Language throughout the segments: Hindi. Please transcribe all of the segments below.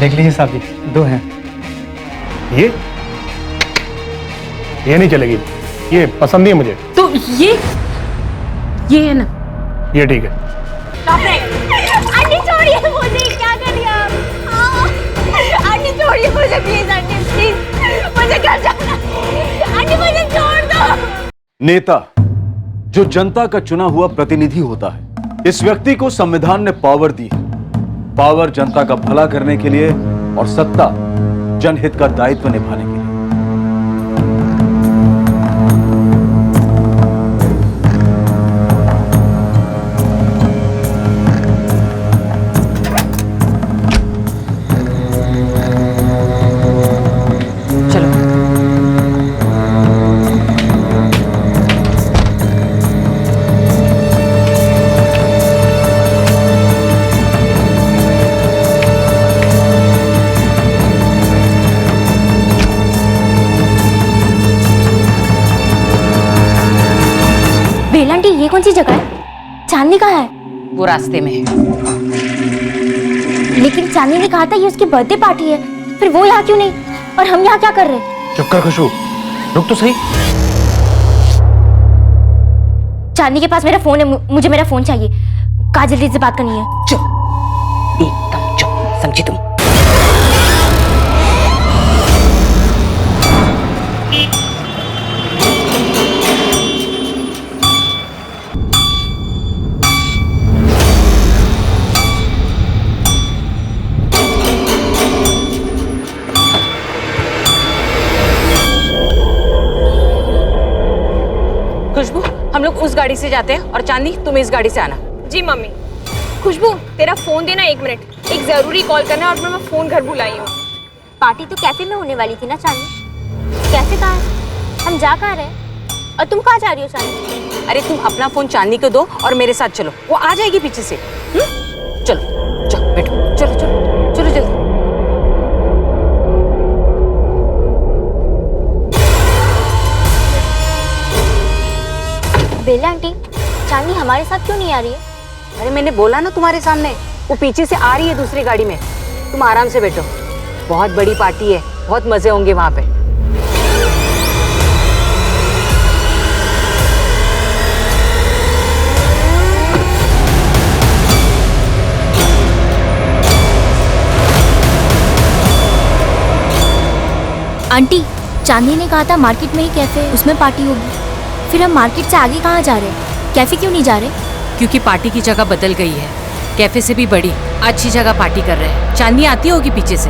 देख लीजिए साहब जी, 2 हैं। ये नहीं चलेगी, ये पसंद नहीं है मुझे। तो ये है ना, ये ठीक है। आंटी छोड़िए मुझे, क्या कर रही हैं आप? आंटी छोड़िए मुझे प्लीज, आंटी प्लीज, मुझे घर जाना। आंटी मुझे छोड़ दो। नेता जो जनता का चुना हुआ प्रतिनिधि होता है, इस व्यक्ति को संविधान ने पावर दी है। पावर जनता का भला करने के लिए और सत्ता जनहित का दायित्व निभाने के लिए। आंटी ये कौन सी जगह है? चांदनी कहाँ है? वो रास्ते में है। लेकिन चांदनी ने कहा था ये उसकी बर्थडे पार्टी है, फिर वो यहाँ क्यों नहीं और हम यहाँ क्या कर रहे हैं? चुप कर खुशबू, रुक तो सही। चांदनी के पास मेरा फोन है, मुझे मेरा फोन चाहिए। काजल दीदी से बात करनी है। चुप, एकदम चुप, समझी तुम? खुशबू, हम लोग उस गाड़ी से जाते हैं और चांदनी तुम इस गाड़ी से आना। जी मम्मी। खुशबू तेरा फोन देना 1 मिनट, एक जरूरी कॉल करना है और मैं फोन घर भुलाई हूँ। पार्टी तो कैफे में होने वाली थी ना चांदनी? कैफे कहाँ है? हम जा कहाँ रहे हैं और तुम कहाँ जा रही हो चांदनी? अरे तुम अपना फोन चांदनी को दो और मेरे साथ चलो, वो आ जाएगी पीछे से। चलो चलो बैठो, चलो चलो चलो जल्दी। बेला आंटी, चांदनी हमारे साथ क्यों नहीं आ रही है? अरे मैंने बोला ना तुम्हारे सामने, वो पीछे से आ रही है दूसरी गाड़ी में। तुम आराम से बैठो, बहुत बड़ी पार्टी है, बहुत मजे होंगे वहां पे। आंटी, चांदनी ने कहा था मार्केट में ही कैफे है, उसमें पार्टी होगी। फिर हम मार्केट से आगे कहाँ जा रहे हैं? कैफे क्यों नहीं जा रहे? क्योंकि पार्टी की जगह बदल गई है, कैफे से भी बड़ी अच्छी जगह पार्टी कर रहे हैं। चांदनी आती होगी पीछे से।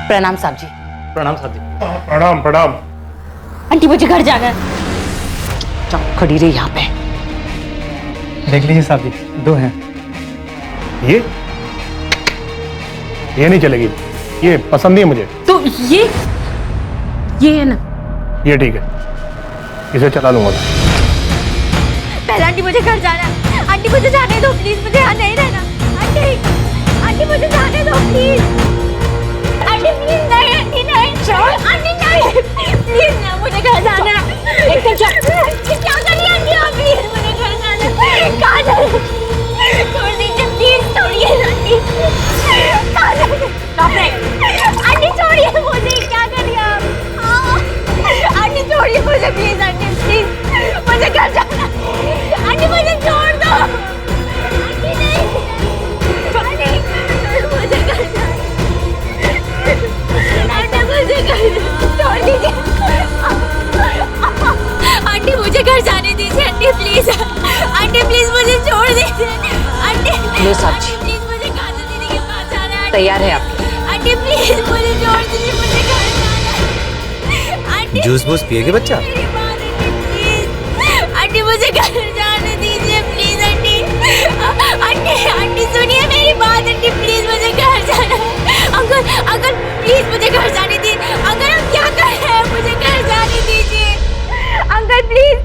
प्रणाम साहब जी। प्रणाम साहब जी। प्रणाम प्रणाम। आंटी मुझे घर जाना है। जाओ, खड़ी रही यहाँ पे। देख लीजिए साहब जी, 2 हैं। ये नहीं चलेगी, ये पसंद नहीं है मुझे। तो ये है ना, ये ठीक है, इसे चला लूंगा। पहले आंटी मुझे घर जाना है। आंटी मुझे जाने दो प्लीज, मुझे यहाँ नहीं रहना। आंटी, आंटी मुझे जाने दो प्लीज। आंटी प्लीज नहीं, आंटी नहीं, आंटी नहीं, प्लीज ना, मुझे घर जाना है। एकदम क्या कर रही है आंटी आप? प्लीज मुझे घर जाना है। काजल, छोड़ दीजिए प्लीज, छोड़िए आंटी। काजल, आंटी छोड़िए मुझे, क्या कर रही हैं आप? आंटी छोड़िए मुझे प्लीज, आंटी प्लीज, मुझे घर जाना है। आंटी मुझे छोड़ दो। आंटी नहीं, आंटी मुझे घर जाना है। आंटी मुझे घर छोड़ दीजिए। आंटी मुझे घर जाने दीजिए, आंटी प्लीज, आंटी प्लीज मुझे छोड़ दीजिए। आंटी लो साहब जी, प्लीज, मुझे काजल दीदी के पास जाना है। तैयार है आपकी? आंटी प्लीज मुझे छोड़ दीजिए, मुझे घर जाना है। आंटी जूस बूस पिएगी बच्चा? मेरी बात आंटी प्लीज, आंटी मुझे घर जाने दीजिए प्लीज। आंटी, आंटी, आंटी सुनिए मेरी बात, आंटी प्लीज मुझे घर जाना है। अंकल, अंकल प्लीज मुझे घर जाने दीजिए। अंकल हम क्या कर रहे हैं, मुझे घर जाने दीजिए अंकल प्लीज।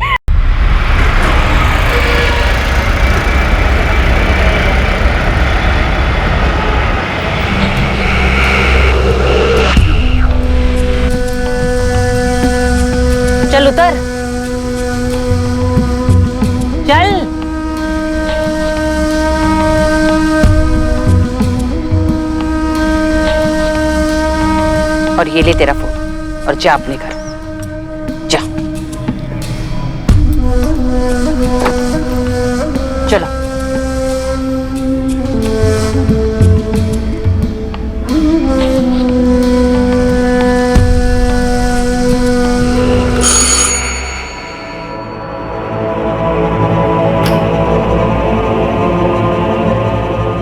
चल उतर, चल। और ये ले तेरा फोन और जा अपने घर, जा। चलो।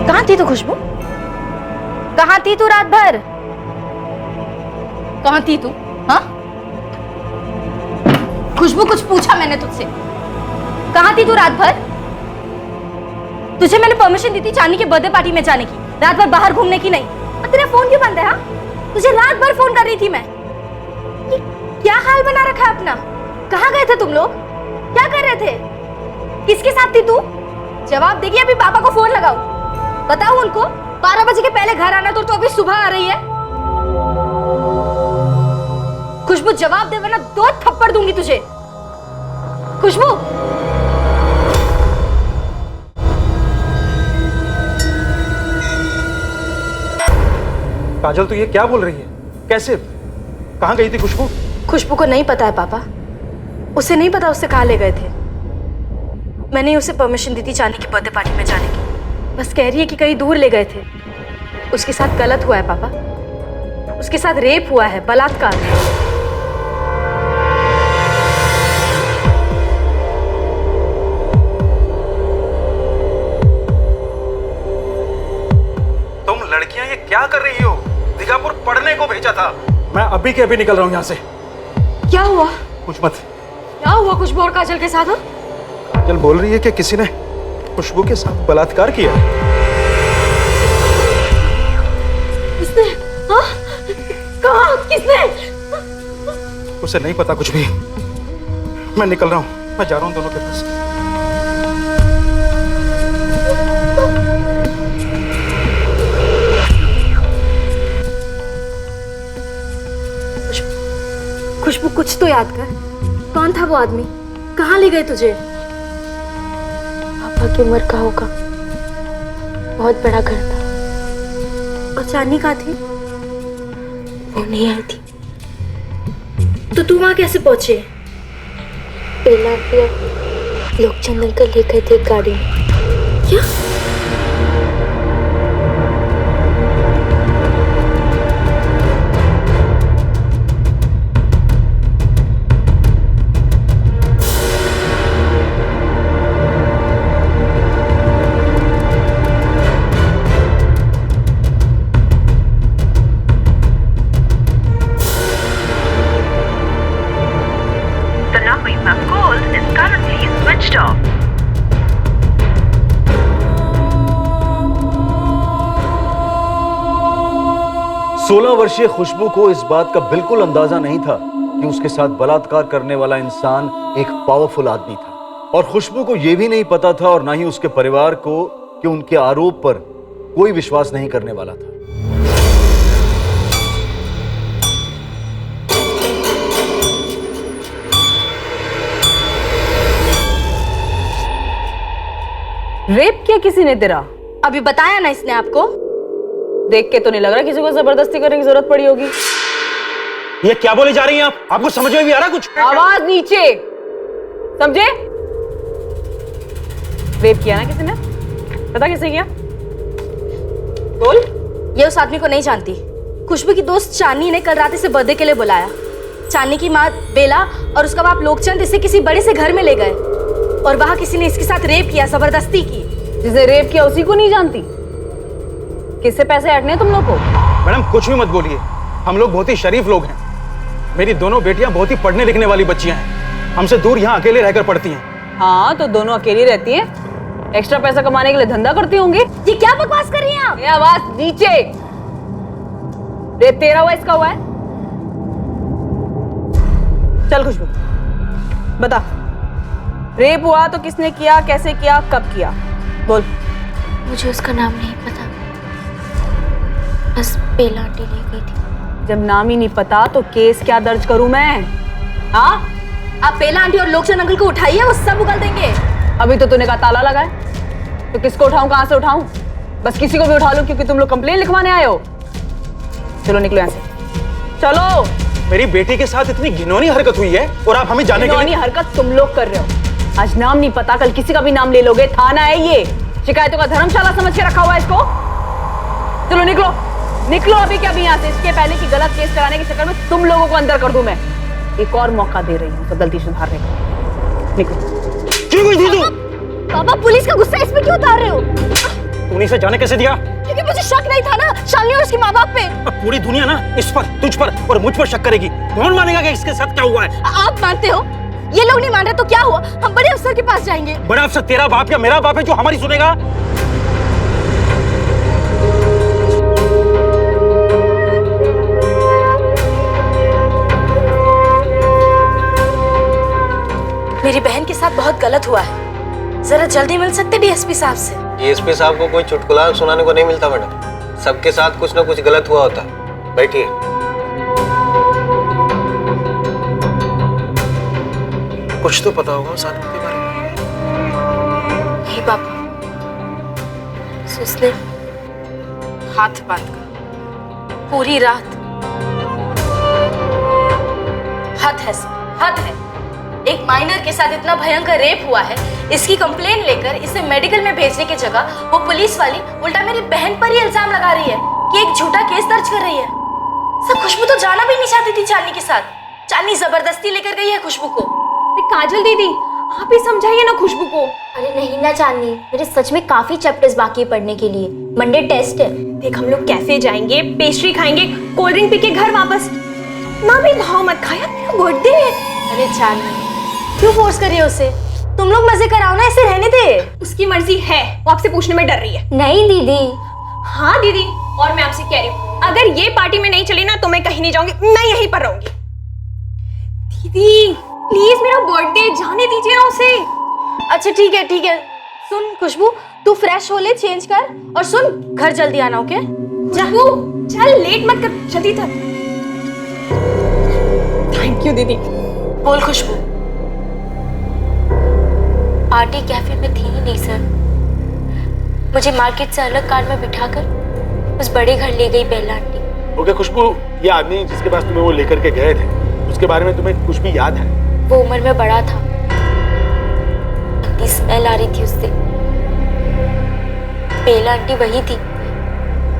कहाँ थी तू खुशबू? कहाँ थी तू रात भर? कहाँ थी तू? हाँ खुशबू, कुछ पूछा मैंने तुझसे? कहाँ थी तू रात भर? तुझे मैंने परमिशन दी थी चांदनी के बर्थडे पार्टी में जाने की, रात भर बाहर घूमने की नहीं। और तेरा फोन क्यों बंद है? हाँ, तुझे रात भर फोन कर रही थी मैं। ये क्या हाल बना रखा है अपना? कहाँ गए थे तुम लोग? क्या कर रहे थे? किसके साथ थी तू? जवाब देगी, अभी पापा को फोन लगाओ, बताओ उनको 12 बजे के पहले घर आना। तो अभी सुबह आ रही है। खुशबू जवाब दे वरना 2 थप्पड़ दूंगी तुझे। खुशबू, काजल तू ये क्या बोल रही है? कैसे? कहाँ गई थी खुशबू? खुशबू को नहीं पता है पापा, उसे नहीं पता उससे कहाँ ले गए थे। मैंने उसे परमिशन दी थी चांदनी की बर्थडे पार्टी में जाने की, बस कह रही है कि कहीं दूर ले गए थे। उसके साथ गलत हुआ है पापा, उसके साथ रेप हुआ है, बलात्कार। तुम लड़कियां ये क्या कर रही हो? दिगापुर पढ़ने को भेजा था। मैं अभी के अभी निकल रहा हूँ यहाँ से। क्या हुआ? कुछ मत। क्या हुआ खुशबू और काजल के साथ? काजल बोल रही है कि किसी ने खुशबू के साथ बलात्कार किया। किसने? हाँ? कहाँ? किसने? उसे नहीं पता कुछ भी। मैं निकल रहा हूँ, मैं जा रहा हूँ दोनों के पास। खुशबू, कुछ तो याद कर, कौन था वो आदमी? कहाँ ले गए तुझे? पापा की उम्र का होगा, बहुत बड़ा घर था। और चांदनी कहाँ थी? वो नहीं आई थी। तो तू वहाँ कैसे पहुंचे? बेला लोग चंदन कर ले गए थे गाड़ी में। क्या? The number you have called is currently switched off. सोलह वर्षीय खुशबू को इस बात का बिल्कुल अंदाजा नहीं था कि उसके साथ बलात्कार करने वाला इंसान एक पावरफुल आदमी था। और खुशबू को यह भी नहीं पता था, और ना ही उसके परिवार को, कि उनके आरोप पर कोई विश्वास नहीं करने वाला था। रेप किया किसी ने तेरा? अभी बताया ना इसने आपको। देख के तो नहीं लग रहा किसी को जबरदस्ती करने की जरूरत पड़ी होगी। ये क्या बोले जा रही हैं आप? आपको समझ में भी आ रहा कुछ? आवाज नीचे, समझे? रेप किया ना किसी ने? पता किसे किया? बोल। ये उस आदमी को नहीं जानती। खुशबू की दोस्त चांदनी ने कल रात इसे बर्थडे के लिए बुलाया। चांदनी की माँ बेला और उसका बाप लोकचंद इसे किसी बड़े से घर में ले गए और वहां किसी ने इसके साथ रेप किया, जबरदस्ती की। जिसे रेप किया उसी को नहीं जानती? किससे पैसे ऐंठने तुम लोग को? मैडम कुछ भी मत बोलिए, हम लोग बहुत ही शरीफ लोग हैं। मेरी दोनों बेटियां बहुत ही पढ़ने लिखने वाली बच्चियां हैं, हमसे दूर यहाँ अकेले रहकर पढ़ती हैं। हाँ, तो दोनों अकेली रहती हैं, एक्स्ट्रा पैसा कमाने के लिए धंधा करती होंगी। ये क्या बकवास कर रही हैं आप? आवाज नीचे। रेप तेरा हुआ, इसका हुआ है? चल खुशबू बता, रेप हुआ तो किसने किया, कैसे किया, कब किया? बोल। मुझे उसका नाम नहीं पता, बस बेला आंटी ले गई थी। जब नाम ही नहीं पता तो केस क्या दर्ज करूं मैं? हाँ, आप बेला आंटी और लोकचंद अंकल को उठाइए, वो सब उगल देंगे। अभी तो तूने कहा ताला लगा है, तो किसको उठाऊं, कहां से उठाऊं? बस किसी को भी उठा लो क्योंकि तुम लोग कंप्लेन लिखवाने आए हो। चलो निकलो यहाँ से, चलो। मेरी बेटी के साथ इतनी घिनौनी हरकत हुई है और आप हमें जाने के घिनौनी हरकत तुम लोग कर रहे हो। आज नाम नहीं पता, कल किसी का भी नाम ले लोगे। थाना है ये, शिकायतों का धर्मशाला समझ के रखा हुआ है इसको। चलो निकलो, निकलो अभी क्या, अभी यहाँ से। इसके पहले कि गलत केस कराने के चक्कर में तुम लोगों को अंदर कर दूं मैं। एक और मौका दे रही हूँ तो गलती सुधारने का। निकलो। पापा पुलिस का गुस्सा इसमें क्यों उतार रहे हो? तूने इसे जाने कैसे दिया? क्योंकि मुझे शक नहीं था ना शालिनी और उसके माँ बाप पे। अब पूरी दुनिया ना इस पर, तुझ पर और मुझ पर शक करेगी। कौन मानेगा कि इसके साथ क्या हुआ है? आप मानते हो? ये लोग नहीं मान रहे तो क्या हुआ? हम बड़े अफसर के पास जाएंगे। बड़ा अफसर तेरा बाप या मेरा बाप है जो हमारी सुनेगा? मेरी बहन के साथ बहुत गलत हुआ है, जरा जल्दी मिल सकते डीएसपी साहब से? डीएसपी साहब को कोई चुटकुला सुनाने को नहीं मिलता मैडम, सबके साथ कुछ ना कुछ गलत हुआ होता है। बैठिए। कुछ तो पता होगा उस आदमी के बारे में। नहीं पापा, उसने हाथ बांध कर पूरी रात, हद है सर, हद है। एक माइनर के साथ इतना भयंकर रेप हुआ है, इसकी कंप्लेन लेकर इसे मेडिकल में भेजने की जगह वो पुलिस वाली उल्टा मेरी बहन पर ही इल्जाम लगा रही है कि एक झूठा केस दर्ज कर रही है। सब खुशबू तो जाना भी नहीं चाहती थी चांदनी के साथ, चांदनी जबरदस्ती लेकर गई है खुशबू को। काजल दीदी, आप ही समझाइए ना खुशबू को। अरे नहीं ना चांदनी, मेरे सच में काफी चैप्टर्स बाकी है पढ़ने के लिए। मंडे टेस्ट है। देख, हम लोग कैफे जाएंगे, पेस्ट्री खाएंगे, कोल्ड ड्रिंक पी के घर वापस। ना भी भाव मत खाया, मेरा बर्थडे है। अरे चांदनी क्यों फोर्स कर रही हो उसे? तुम लोग मजे कराओ ना, इसे रहने दे। उसकी मर्जी है, वो आपसे पूछने में डर रही है। नहीं दीदी। हाँ दीदी, और मैं आपसे कह रही हूँ, अगर ये पार्टी में नहीं चली ना तो मैं कहीं नहीं जाऊंगी, मैं यहीं पर रहूंगी। दीदी प्लीज, मेरा बर्थडे, जाने दीजिए ना उसे। अच्छा ठीक है ठीक है। सुन खुशबू, तू फ्रेश हो ले, चेंज कर, और सुन घर जल्दी आना, ओके? खुशबू चल, लेट मत कर, जल्दी थक। थैंक यू दीदी। बोल खुशबू। पार्टी कैफे में थी ही नहीं सर, मुझे मार्केट से अलग कार में बिठाकर उस बड़े घर ले गई बेला आंटी। ओके खुशबू, ये आदमी जिसके पास तुम्हें वो लेकर के गए थे, उसके बारे में तुम्हें कुछ भी याद है? वो उम्र में बड़ा था, गंदी स्मेल आ रही थी उससे। बेला आंटी वही थी,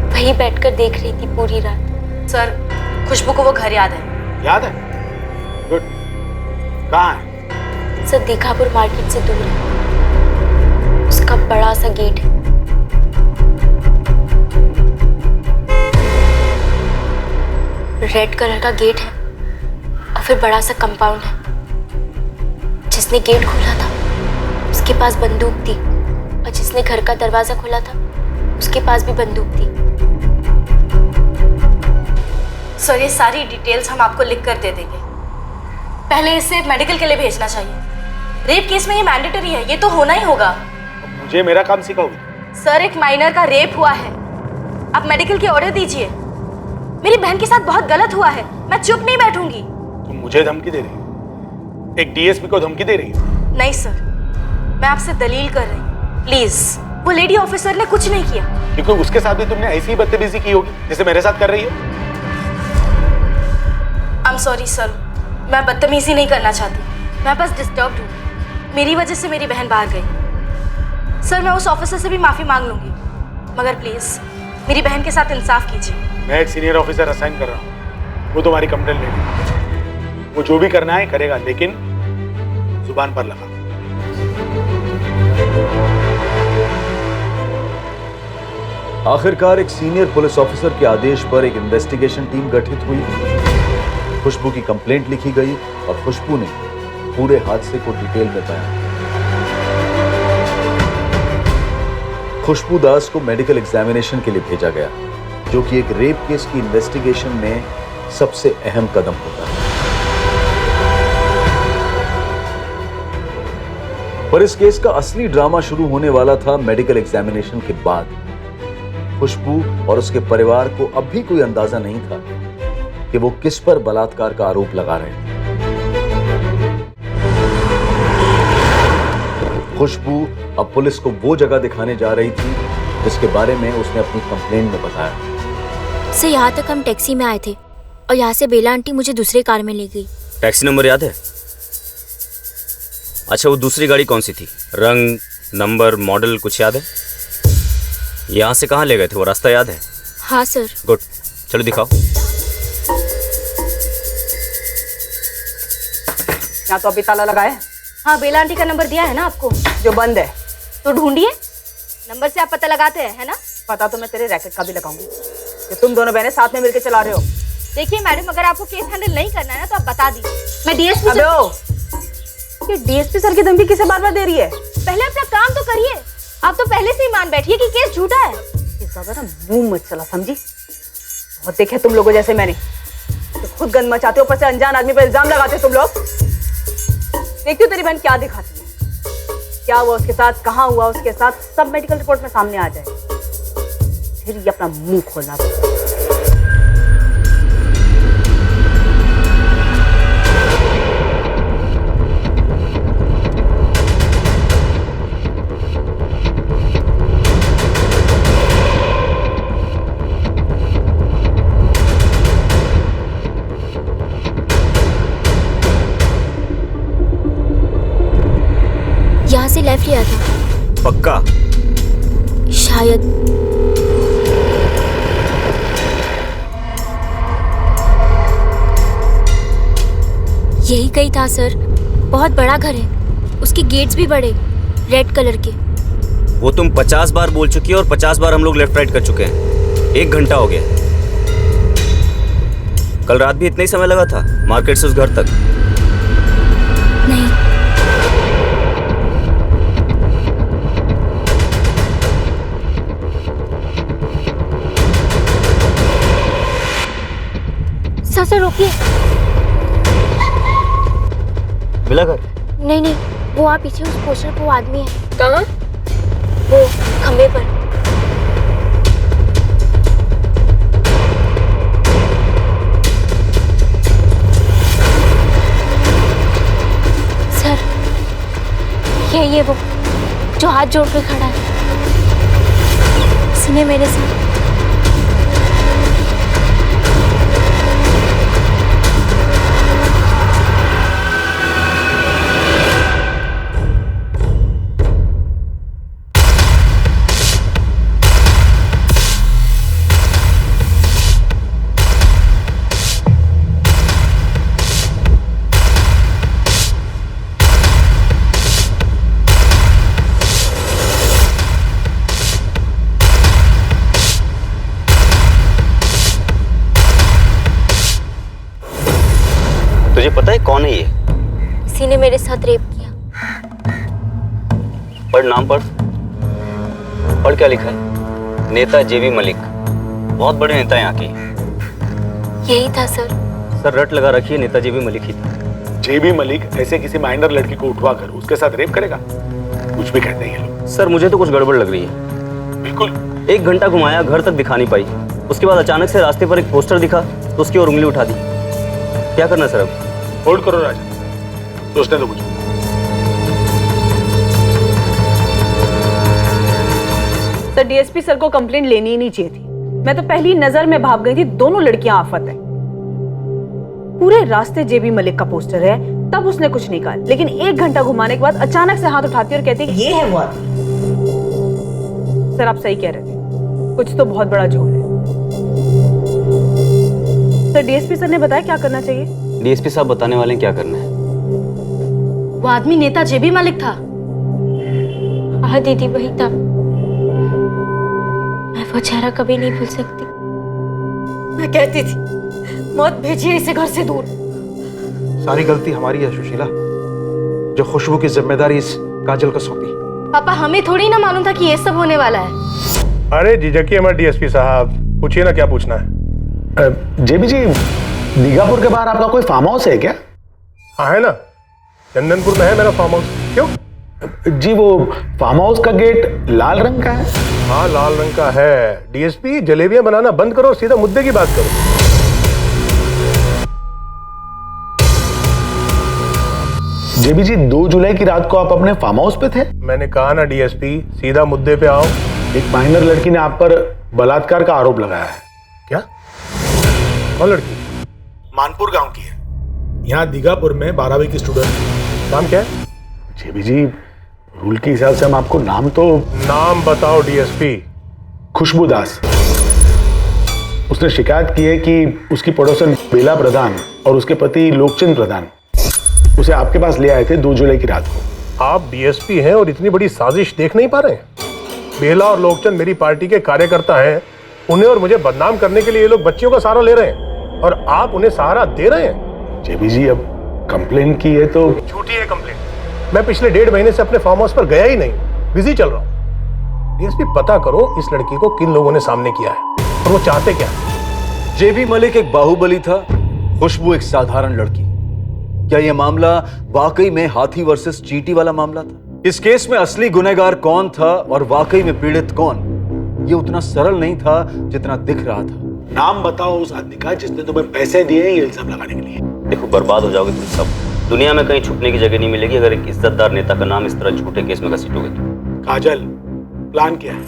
वही बैठकर देख रही थी पूरी रात। सर खुशबू को वो घर याद है। याद है? गुड। कहाँ है? सर दीघापुर मार्केट से दूर है, उसका बड़ा सा गेट है। रेड कलर का गेट है और फिर बड़ा सा कंपाउंड है। जिसने गेट खोला था उसके पास बंदूक थी, और जिसने घर का दरवाजा खोला था उसके पास भी बंदूक थी। सर ये सारी डिटेल्स हम आपको लिख कर दे देंगे, पहले इसे मेडिकल के लिए भेजना चाहिए। रेप केस में ये मैंडेटरी है, ये तो होना ही होगा। मुझे मेरा काम सिखाओगे? सर एक माइनर का रेप हुआ है, आप मेडिकल के ऑर्डर दीजिए। मेरी बहन के साथ बहुत गलत हुआ है, मैं चुप नहीं बैठूंगी। तुम मुझे धमकी दे रही हो? एक डीएसपी को धमकी दे रही हो? नहीं सर, मैं आपसे दलील कर रही हूँ, प्लीज। वो लेडी ऑफिसर ने कुछ नहीं किया। क्योंकि उसके साथ भी तुमने ऐसी ही बदतमीजी की होगी जैसे मेरे साथ कर रही हो। आई एम सॉरी सर, मैं बदतमीजी नहीं करना चाहती, मैं बस डिस्टर्ब्ड हूँ। मेरी वजह से मेरी बहन बाहर गई। सर मैं उस ऑफिसर से भी माफी मांग लूंगी, मगर प्लीज मेरी बहन के साथ इंसाफ कीजिए। मैं एक सीनियर ऑफिसर असाइन कर रहा हूँ, वो तुम्हारी कंप्लेंट लेगी। वो जो भी करना है करेगा, लेकिन जुबान पर लगा। आखिरकार एक सीनियर पुलिस ऑफिसर के आदेश पर एक इन्वेस्टिगेशन टीम गठित हुई। खुशबू की कंप्लेंट लिखी गई और खुशबू ने पूरे हादसे को डिटेल में बयान किया। खुशबू दास को मेडिकल एग्जामिनेशन के लिए भेजा गया, जो कि एक रेप केस की इन्वेस्टिगेशन में सबसे अहम कदम होता है। पर इस केस का असली ड्रामा शुरू होने वाला था मेडिकल एग्जामिनेशन के बाद। खुशबू और उसके परिवार को अब भी कोई अंदाजा नहीं था कि वो किस पर बलात्कार का आरोप लगा रहे थे। खुशबू अब पुलिस को वो जगह दिखाने जा रही थी जिसके बारे में उसने अपनी कंप्लेंट में बताया। सर यहाँ तक हम टैक्सी में आए थे और यहाँ से बेला आंटी मुझे दूसरे कार में ले गई। टैक्सी नंबर याद है? अच्छा, वो दूसरी गाड़ी कौन सी थी? रंग, नंबर, मॉडल कुछ याद है? यहाँ से कहाँ ले गए थे? वो रास्ता याद है? हाँ सर। गुड, चलो दिखाओ। यहाँ तो अभी ताला लगा है। हाँ, बेला आंटी का नंबर दिया है ना आपको, जो बंद है। तो ढूंढिए, नंबर से आप पता लगाते हैं, है ना? पता तो मैं तेरे रैकेट का भी लगाऊंगी कि तुम दोनों बहनें साथ में मिलकर चला रहे हो। देखिए मैडम, अगर आपको केस हैंडल नहीं करना है ना तो आप बता दीजिए। मैं डीएसपी अबे ओ, ये डीएसपी सर की धमकी किसे बार बार दे रही है? पहले अपना काम तो करिए। आप तो पहले से ही मान बैठिए कि केस झूठा है। इस बार ना मुंह मत चला, समझी? बहुत देखे तुम लोगों जैसे मैंने, तो खुद गंद मचाते हो, ऊपर से अनजान आदमी पर इल्जाम लगाते हो तुम लोग। देखती हो तेरी बहन क्या दिखाती है, क्या हुआ उसके साथ, कहाँ हुआ उसके साथ, सब मेडिकल रिपोर्ट में सामने आ जाए, फिर ये अपना मुंह खोलना। यहाँ से लेफ्ट लिया था पक्का? शायद। यही कहीं था सर। बहुत बड़ा घर है, उसके गेट्स भी बड़े, रेड कलर के। वो तुम 50 बार बोल चुकी है और 50 बार हम लोग लेफ्ट राइट कर चुके हैं। 1 घंटा हो गया। कल रात भी इतना ही समय लगा था मार्केट से उस घर तक? नहीं, सर रोकिए। मिला घर? नहीं नहीं, वो वहाँ पीछे उस पोस्टर पे वो आदमी है। कहाँ? वो खंबे पर। सर, ये वो जो हाथ जोड़ के खड़ा है, इसने मेरे साथ। तुझे पता है कौन है ये? किसी ने मेरे साथ रेप किया। पढ़, नाम पढ़। पढ़ क्या लिखा है? नेता जेबी मलिक। बहुत बड़े नेता यहाँ के। यही था सर। सर रट लगा रखिए, नेता जेबी मलिक ही था। जेबी मलिक ऐसे किसी माइनर लड़की को उठवा कर उसके साथ रेप करेगा? कुछ भी कहते हैं ये लोग। सर मुझे तो कुछ गड़बड़ लग रही है। बिल्कुल। 1 घंटा घुमाया, घर तक दिखा नहीं पाई। उसके बाद अचानक से रास्ते पर एक पोस्टर दिखा तो उसकी ओर उंगली उठा दी। क्या करना सर अब? होल्ड करो राजा, सोचने दो मुझे। सर डीएसपी सर को कंप्लेंट लेनी ही नहीं चाहिए थी। मैं तो पहली नजर में भाग गई थी, दोनों लड़कियां आफत है। पूरे रास्ते जेबी मलिक का पोस्टर है, तब उसने कुछ नहीं कहा, लेकिन 1 घंटा घुमाने के बाद अचानक से हाथ उठाती और कहती ये है वो आदमी। सर आप सही कह रहे थे, कुछ तो बहुत बड़ा झोल है। सर डीएसपी सर ने बताया क्या करना चाहिए। डीएसपी साहब बताने वाले हैं क्या करना है। वो आदमी नेता जेबी मलिक था। हाँ दीदी, वही था। मैं वो चेहरा कभी नहीं भूल सकती। मैं कहती थी मौत भेजिए इसे घर से दूर। सारी गलती हमारी है सुशीला, जो खुशबू की जिम्मेदारी इस काजल को सौंपी। पापा, हमें थोड़ी ना मालूम था कि ये सब होने वाला है। अरे झिझकिए मत डीएसपी साहब, पूछिए ना क्या पूछना है। जेबी जी, दीघापुर के बाहर आपका कोई फार्म हाउस है क्या? हाँ है ना, चंदनपुर में है मेरा फार्म हाउस। क्यों? जी वो फार्म हाउस का गेट लाल रंग का है। हाँ लाल रंग का है। डीएसपी जलेबियां बनाना बंद करो, सीधा मुद्दे की बात करो। जेबी जी 2 जुलाई की रात को आप अपने फार्म हाउस पे थे? मैंने कहा ना डीएसपी, सीधा मुद्दे पे आओ। एक माइनर लड़की ने आप पर बलात्कार का आरोप लगाया है। क्या? कौन लड़की? मानपुर गांव की है, यहाँ दीघापुर में 12वीं की स्टूडेंट। नाम क्या है? जेबी जी रूल के हिसाब से हम आपको नाम बताओ डीएसपी। खुशबू दास। उसने शिकायत की है कि उसकी पड़ोसन बेला प्रधान और उसके पति लोकचंद प्रधान उसे आपके पास ले आए थे 2 जुलाई की रात को। आप डीएसपी हैं और इतनी बड़ी साजिश देख नहीं पा रहे हैं? बेला और लोकचंद मेरी पार्टी के कार्यकर्ता हैं। उन्हें और मुझे बदनाम करने के लिए ये लोग बच्चियों का सहारा ले रहे हैं और आप उन्हें सहारा दे रहे हैं। जेबी जी अब कंप्लेन की है तो झूठी है कंप्लेन। मैं पिछले 1.5 महीने से अपने फार्म हाउस पर गया ही नहीं, बिजी चल रहा हूं। डीएसपी पता करो इस लड़की को किन लोगों ने सामने किया है और वो चाहते क्या। जेबी मलिक एक बाहुबली था, खुशबू एक साधारण लड़की। क्या यह मामला वाकई में हाथी वर्सेस चींटी वाला मामला था? इस केस में असली गुनहगार कौन था और वाकई में पीड़ित कौन, यह उतना सरल नहीं था जितना दिख रहा था। नाम बताओ उस आदमी का जिसने तुम्हें पैसे दिए ये इल्जाम लगाने के लिए। देखो, बर्बाद हो जाओगे तुम सब। दुनिया में कहीं छुपने की जगह नहीं मिलेगी अगर एक इज्जतदार नेता का नाम इस तरह झूठे केस में घसीटोगे तो। काजल, प्लान क्या है?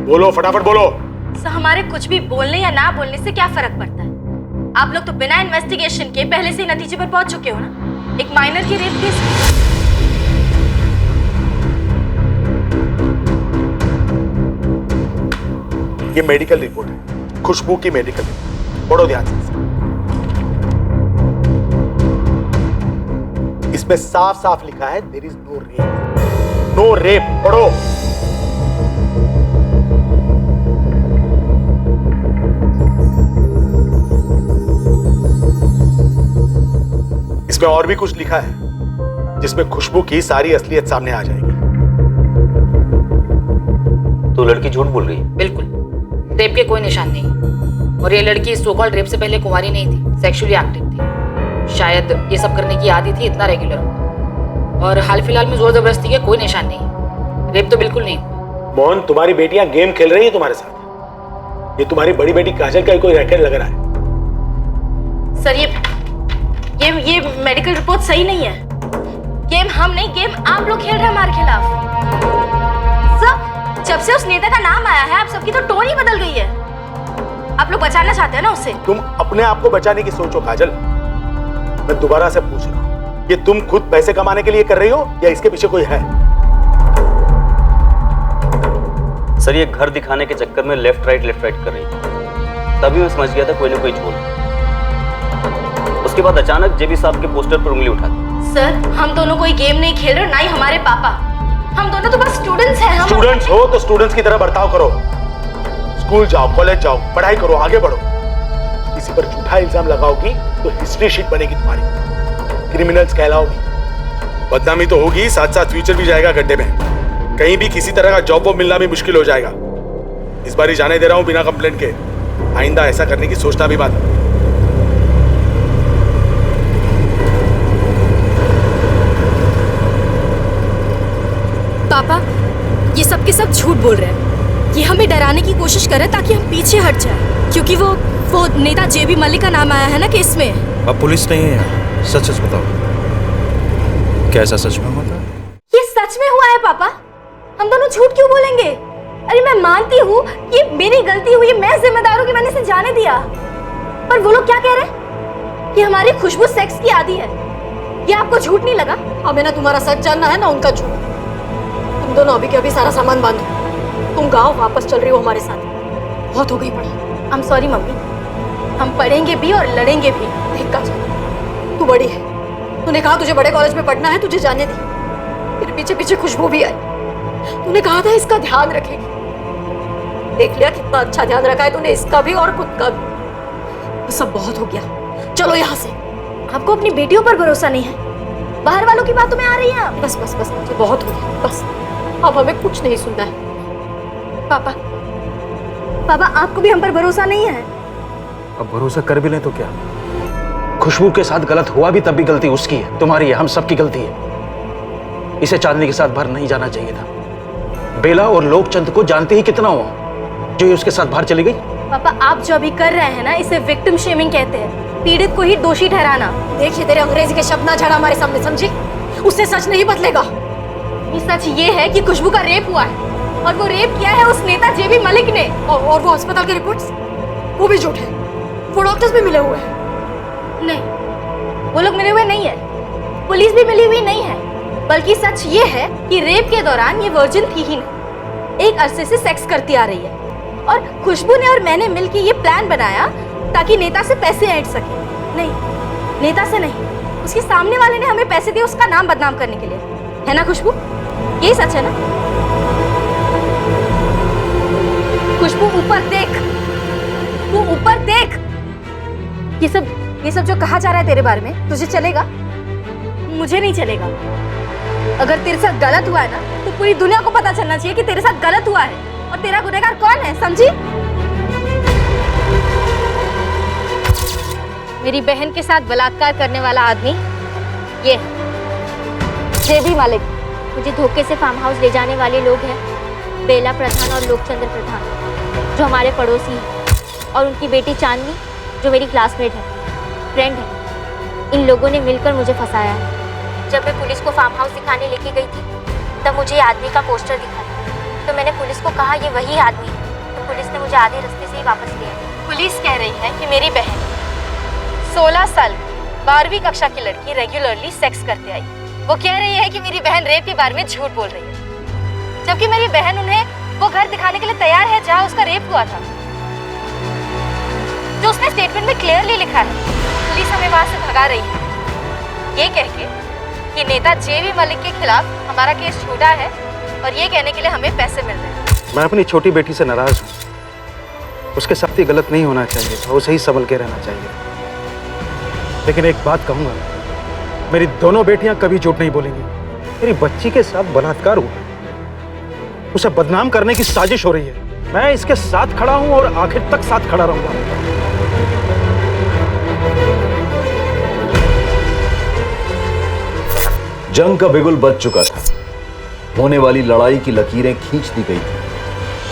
बोलो, फटाफट बोलो। सर, हमारे कुछ भी बोलने या ना बोलने से क्या फर्क पड़ता है? आप लोग तो बिना इन्वेस्टिगेशन के पहले से नतीजे पर पहुंच चुके हो ना। एक माइनर की रेप केस। ये मेडिकल रिपोर्ट है, खुशबू की मेडिकल रिपोर्ट। पढ़ो ध्यान से। इसमें साफ साफ लिखा है there is no rape. No rape, पढ़ो। इसमें और भी कुछ लिखा है जिसमें खुशबू की सारी असलियत सामने आ जाएगी। तो लड़की झूठ बोल रही है? बिल्कुल, रेप के कोई निशान नहीं और ये लड़की सो कॉल्ड रेप से पहले कुंवारी नहीं थी, सेक्सुअली एक्टिव थी। शायद ये सब करने की आदत थी, इतना रेगुलर। और हाल फिलहाल में जोर जबरदस्ती के कोई निशान नहीं। रेप तो बिल्कुल नहीं। मोहन, तुम्हारी बेटियां गेम खेल रही है तुम्हारे साथ। ये तुम्हारी बड़ी बेटी काजल का कोई रैकेट लग रहा है। सर, ये मेडिकल रिपोर्ट सही नहीं है। गेम हम नहीं, गेम आप लोग खेल रहे हैं हमारे खिलाफ। सर, जब से उस नेता का नाम आया है आप सबकी तो टोन ही बदल गई है। आप लोग बचाना चाहते हैं ना उससे। तुम अपने आप को बचाने की सोचो काजल। मैं दोबारा से पूछ रहा हूं, ये तुम खुद पैसे कमाने के लिए कर रही हो या इसके पीछे कोई है? सर, ये घर दिखाने के चक्कर में लेफ्ट राइट कर रही थी। तभी मैं समझ गया था कोई ना कोई झोल। उसके बाद अचानक जेबी साहब के पोस्टर पर उंगली उठा दी। सर, हम दोनों कोई गेम नहीं खेल रहे, ना ही हमारे पापा। हम दोनों तो बस स्टूडेंट्स हैं। स्टूडेंट्स हो तो स्टूडेंट्स की तरह बर्ताव करो। स्कूल जाओ, कॉलेज जाओ, पढ़ाई करो, आगे बढ़ो। किसी पर झूठा इल्जाम लगाओगी तो हिस्ट्री शीट बनेगी तुम्हारी, क्रिमिनल्स कहलाओगी। बदनामी तो होगी, साथ साथ फ्यूचर भी जाएगा गड्ढे में। कहीं भी किसी तरह का जॉब मिलना भी मुश्किल हो जाएगा। इस बार ही जाने दे रहा हूं बिना कंप्लेंट के। आइंदा ऐसा करने की सोचना भी मत। पापा, ये सब के सब झूठ बोल रहे हैं। ये हमें डराने की कोशिश कर रहे हैं ताकि हम पीछे हट जाएं, क्योंकि वो नेता जेबी मलिक का नाम आया है ना केस में। अब पुलिस नहीं है, सच सच बताओ, क्या ऐसा सच में हुआ था? ये सच में हुआ है पापा। हम दोनों झूठ क्यों बोलेंगे? अरे मैं मानती हूँ ये मेरी गलती हुई, मैं जिम्मेदार हूँ कि मैंने इसे जाने दिया। पर वो लोग क्या कह रहे हैं कि हमारी खुशबू सेक्स की आदी है। ये आपको झूठ नहीं लगा? हमें ना तुम्हारा सच जानना है ना उनका झूठ। तुम दोनों अभी के अभी सारा सामान बांधो। तुम गांव वापस चल रही हो हमारे साथ। बहुत हो गई पढ़ाई। आई एम सॉरी मम्मी, हम पढ़ेंगे भी और लड़ेंगे भी। देख काजल, तू बड़ी है। तूने कहा तुझे बड़े कॉलेज में पढ़ना है, तुझे जाने दी। फिर पीछे पीछे खुशबू भी आई। तूने कहा था इसका ध्यान रखेगी। देख लिया कितना अच्छा ध्यान रखा है तूने, इसका भी और खुद का भी। सब बहुत हो गया, चलो यहाँ से। आपको अपनी बेटियों पर भरोसा नहीं है? बाहर वालों की बातों में आ रही हैं आप। बस बस बस, मुझे बहुत हो गया, बस। अब हमें कुछ नहीं सुनना है। पापा, पापा आपको भी हम पर भरोसा नहीं है? अब भरोसा कर भी लें तो क्या? खुशबू के साथ गलत हुआ भी तब भी गलती उसकी है, तुम्हारी है, हम सबकी गलती है। इसे चांदनी के साथ बाहर नहीं जाना चाहिए था। बेला और लोकचंद को जानते ही कितना हुआ जो ये उसके साथ बाहर चली गई। पापा, आप जो अभी कर रहे हैं ना, इसे विक्टिम शेमिंग कहते हैं। पीड़ित को ही दोषी ठहराना। देखिए तेरे अंग्रेजी के शब्द ना झाड़ा हमारे सामने, समझी? उससे सच नहीं बदलेगा। ये सच ये है कि खुशबू का रेप हुआ है और वो रेप किया है उस नेता जेबी मलिक ने। और वो अस्पताल के रिपोर्ट्स वो भी झूठ है, वो डॉक्टर्स भी मिले हुए हैं। नहीं, वो लोग मिले हुए नहीं है, पुलिस भी मिली हुई नहीं है, बल्कि सच ये है कि रेप के दौरान ये वर्जिन थी ही नहीं, एक अरसे से सेक्स करती आ रही है और खुशबू ने और मैंने मिलकर ये प्लान बनाया ताकि नेता से पैसे ऐंठ सके। नहीं, नेता से नहीं, उसके सामने वाले ने हमें पैसे दिए उसका नाम बदनाम करने के लिए, है ना खुशबू? यही सच है ना? खुशबू ऊपर देख, तू ऊपर देख। ये सब जो कहा जा रहा है तेरे बारे में तुझे चलेगा? मुझे नहीं चलेगा। अगर तेरे साथ गलत हुआ है ना तो पूरी दुनिया को पता चलना चाहिए कि तेरे साथ गलत हुआ है और तेरा गुनहगार कौन है, समझी? मेरी बहन के साथ बलात्कार करने वाला आदमी ये है जेबी मलिक। मुझे धोखे से फार्म हाउस ले जाने वाले लोग हैं बेला प्रधान और लोकचंद्र प्रधान, जो हमारे पड़ोसी हैं, और उनकी बेटी चांदनी जो मेरी क्लासमेट है, फ्रेंड है। इन लोगों ने मिलकर मुझे फंसाया है। जब मैं पुलिस को फार्म हाउस दिखाने लेके गई थी तब मुझे ये आदमी का पोस्टर दिखा, तो मैंने पुलिस को कहा ये वही आदमी है, तो पुलिस ने मुझे आधे रास्ते से ही वापस लिया। पुलिस कह रही है कि मेरी बहन 16 साल की 12वीं कक्षा की लड़की रेगुलरली सेक्स करते आई। वो कह रही है कि मेरी बहन रेप के बारे में झूठ बोल रही है, जबकि मेरी बहन उन्हें वो घर दिखाने के लिए तैयार है जहां उसका रेप हुआ था, जो उसने स्टेटमेंट में क्लियरली लिखा है। पुलिस हमें वहां से भगा रही है ये कह के कि नेता जेबी मलिक के खिलाफ हमारा केस झूठा है और ये कहने के लिए हमें पैसे मिल रहे हैं। मैं अपनी छोटी बेटी से नाराज हूँ। उसके साथ ये गलत नहीं होना चाहिए था, उसे ही संभल के रहना चाहिए। लेकिन एक बात कहूंगा, मेरी दोनों बेटियां कभी झूठ नहीं बोलेंगी। मेरी बच्ची के साथ बलात्कार हुआ, उसे बदनाम करने की साजिश हो रही है। मैं इसके साथ खड़ा हूं और आखिर तक साथ खड़ा रहूंगा। जंग का बिगुल बज चुका था, होने वाली लड़ाई की लकीरें खींच दी गई थी,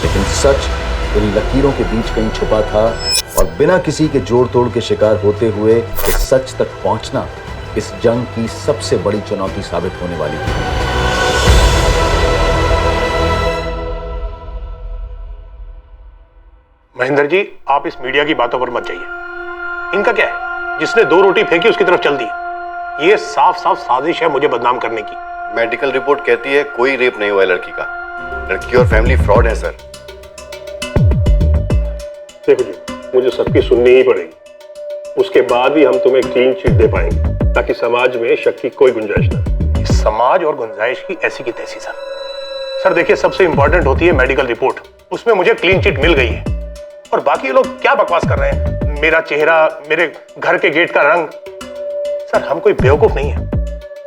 लेकिन सच इन लकीरों के बीच कहीं छुपा था और बिना किसी के जोड़ तोड़ के शिकार होते हुए इस सच तक पहुंचना इस जंग की सबसे बड़ी चुनौती साबित होने वाली थी। महेंद्र जी, आप इस मीडिया की बातों पर मत जाइए। इनका क्या है, जिसने 2 रोटी फेंकी उसकी तरफ चल दी। ये साफ साफ साजिश है मुझे बदनाम करने की। मेडिकल रिपोर्ट कहती है कोई रेप नहीं हुआ है लड़की का। लड़की और फैमिली फ्रॉड है सर। देखो जी, मुझे सबकी सुननी ही पड़ेगी, उसके बाद ही हम तुम्हें क्लीन चिट दे पाएंगे, ताकि समाज में शक की कोई गुंजाइश ना। समाज और गुंजाइश की ऐसी की तैसी सर देखिए, सबसे इंपॉर्टेंट होती है मेडिकल रिपोर्ट। उसमें मुझे क्लीन चिट मिल गई है और बाकी लोग क्या बकवास कर रहे हैं, मेरा चेहरा, मेरे घर के गेट का रंग। सर हम कोई बेवकूफ नहीं है,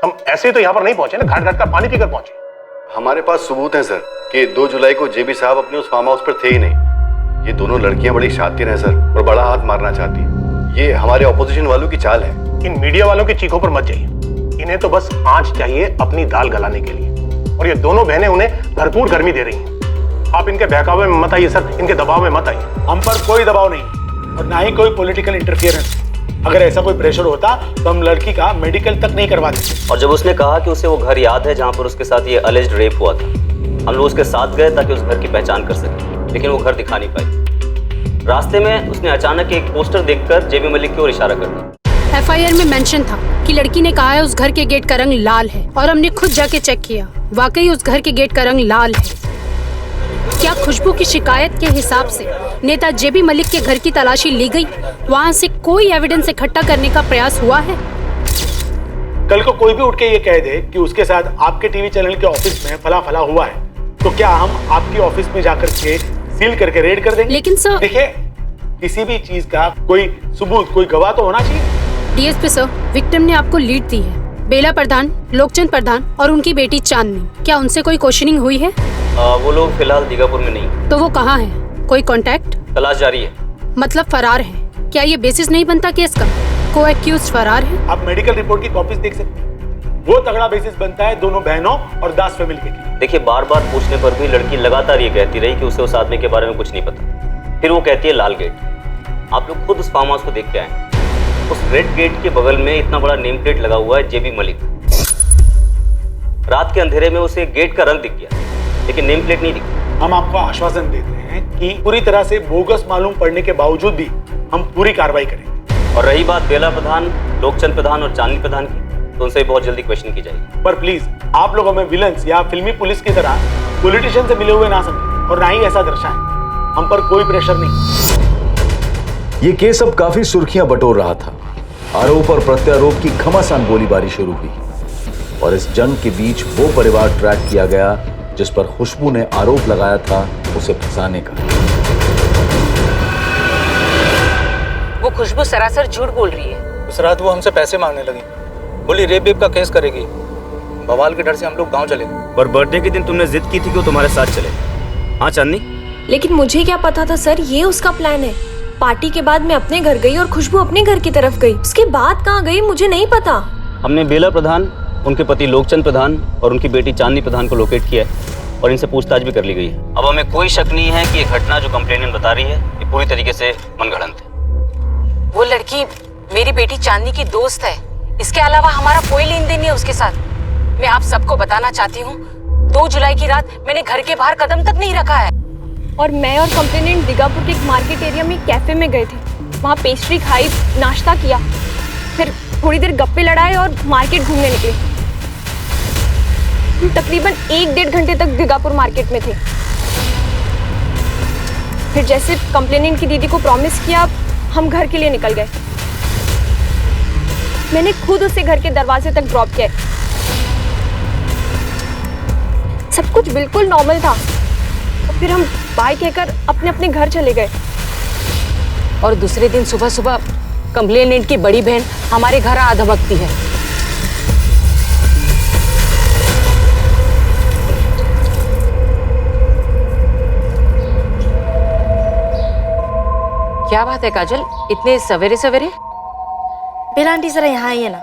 हम ऐसे तो यहाँ पर नहीं पहुंचे ना, घाट घाट का पानी पीकर पहुंचे। हमारे पास सबूत है सर कि 2 जुलाई को जेबी साहब अपने उस फार्म हाउस पर थे ही नहीं। ये दोनों लड़कियां बड़ी शातिर हैं सर और बड़ा हाथ मारना चाहती हैं। ये हमारे ऑपोजिशन वालों की चाल है। इन मीडिया वालों की चीखों पर मत जाइए, इन्हें तो बस आंच चाहिए अपनी दाल गलाने के लिए, और ये दोनों बहनें उन्हें भरपूर गर्मी दे रही हैं। आप इनके बहकावे में मत आइए सर, इनके दबाव में मत आइए। हम पर कोई दबाव नहीं और ना ही कोई पॉलिटिकल इंटरफियरेंस। अगर ऐसा कोई प्रेशर होता तो हम लड़की का मेडिकल तक नहीं करवाते। और जब उसने कहा कि उसे वो घर याद है जहां पर उसके साथ ये अलेज्ड रेप हुआ था, हम लोग उसके साथ गए ताकि उस घर की पहचान कर सके, लेकिन वो घर दिखा नहीं पाई। रास्ते में उसने अचानक एक पोस्टर देखकर जेबी मलिक की ओर इशारा कर दिया। एफआईआर में मेंशन था कि लड़की ने कहा है उस घर के गेट का रंग लाल है, और हमने खुद जाके चेक किया, वाकई उस घर के गेट का रंग लाल है। क्या खुशबू की शिकायत के हिसाब से नेता जेबी मलिक के घर की तलाशी ली गई, वहाँ से कोई एविडेंस इकट्ठा करने का प्रयास हुआ है? कल को कोई भी उठ के ये कह दे कि उसके साथ आपके टीवी चैनल के ऑफिस में फला फला हुआ है, तो क्या हम आपकी ऑफिस में जाकर के सील करके रेड कर देंगे? लेकिन सर देखिए, किसी भी चीज का कोई सबूत, कोई गवाह तो होना चाहिए। डीएसपी सर, विक्टिम ने आपको लीड दी है, बेला प्रधान, लोकचंद प्रधान और उनकी बेटी चांदनी। क्या उनसे कोई क्वेश्चनिंग हुई है? वो लोग फिलहाल दीगापुर में नहीं। तो वो कहाँ है? कोई कांटेक्ट? तलाश जारी है। मतलब फरार है? क्या ये बेसिस नहीं बनता केस का? को एक्यूज्ड फरार है? आप मेडिकल रिपोर्ट की कॉपीज देख सकते हैं, वो तगड़ा बेसिस बनता है दोनों बहनों और दास फैमिली के। देखिए, बार बार पूछने पर भी लड़की लगातार ये कहती रही कि उसे उस आदमी के बारे में कुछ नहीं पता। फिर वो कहती है लाल गेट। आप लोग खुद उस फार्म हाउस को देख के आए। उस रेड गेट के बगल में इतना बड़ा नेम प्लेट लगा हुआ है जेबी मलिक। रात के अंधेरे में उसे गेट का रंग दिख गया, लेकिन नेम प्लेट नहीं दिखी। हम आपको आश्वासन देते हैं कि पूरी तरह से बोगस मालूम पड़ने के बावजूद भी हम पूरी कार्रवाई करेंगे। और रही बात बेला प्रधान, लोकचंद प्रधान और चांदनी प्रधान की, तो उनसे बहुत जल्दी क्वेश्चन की जाएगी। पर प्लीज आप लोग हमें विलन्स या फिल्मी पुलिस की तरह पॉलिटिशियन से मिले हुए ना समझें और ना ही ऐसा दर्शाएं। हम पर कोई प्रेशर नहीं। ये केस अब काफी सुर्खियां बटोर रहा था। आरोप और प्रत्यारोप की घमासान गोलीबारी शुरू हुई और इस जंग के बीच वो परिवार ट्रैक किया गया जिस पर खुशबू ने आरोप लगाया था उसे फंसाने का। वो खुशबू सरासर झूठ बोल रही है। उस रात वो हमसे पैसे मांगने लगी, बोली रेप वेप का केस करेगी। बवाल के डर से हम लोग गांव चले गए। पर बर्थडे के दिन तुमने जिद की थी कि वो तुम्हारे साथ चले। हाँ चांदनी? लेकिन मुझे क्या पता था सर, ये उसका प्लान है। पार्टी के बाद मैं अपने घर गई और खुशबू अपने घर की तरफ गई। उसके बाद कहाँ गई मुझे नहीं पता। हमने बेला प्रधान, उनके पति लोकचंद प्रधान और उनकी बेटी चांदनी प्रधान को लोकेट किया है और इनसे पूछताछ भी कर ली गई है। अब हमें कोई शक नहीं है कि ये घटना जो कंप्लेनेंट बता रही है ये पूरी तरीके से मनगढ़ंत है। वो लड़की मेरी बेटी चांदनी की दोस्त है। इसके अलावा हमारा कोई लेन देन नहीं है उसके साथ। मैं आप सबको बताना चाहती हूँ, 2 जुलाई की रात मैंने घर के बाहर कदम तक नहीं रखा है। और मैं और कंप्लेनेंट दिगापुर के एक मार्केट एरिया में कैफे में गए थे। वहाँ पेस्ट्री खाई, नाश्ता किया, फिर थोड़ी देर गप्पे लड़ाए और मार्केट घूमने निकले। हम तकरीबन 1-1.5 घंटे तक दिगापुर मार्केट में थे। फिर जैसे कंप्लेनेंट की दीदी को प्रॉमिस किया, हम घर के लिए निकल गए। मैंने खुद उसे घर के दरवाजे तक ड्रॉप किया। सब कुछ बिल्कुल नॉर्मल था। और फिर हम बाय कहकर अपने अपने घर चले गए। और दूसरे दिन सुबह सुबह कंप्लेनेंट की बड़ी बहन हमारे घर आ धमकती है। क्या बात है काजल, इतने सवेरे सवेरे? बेला आंटी जरा यहाँ आइए ना।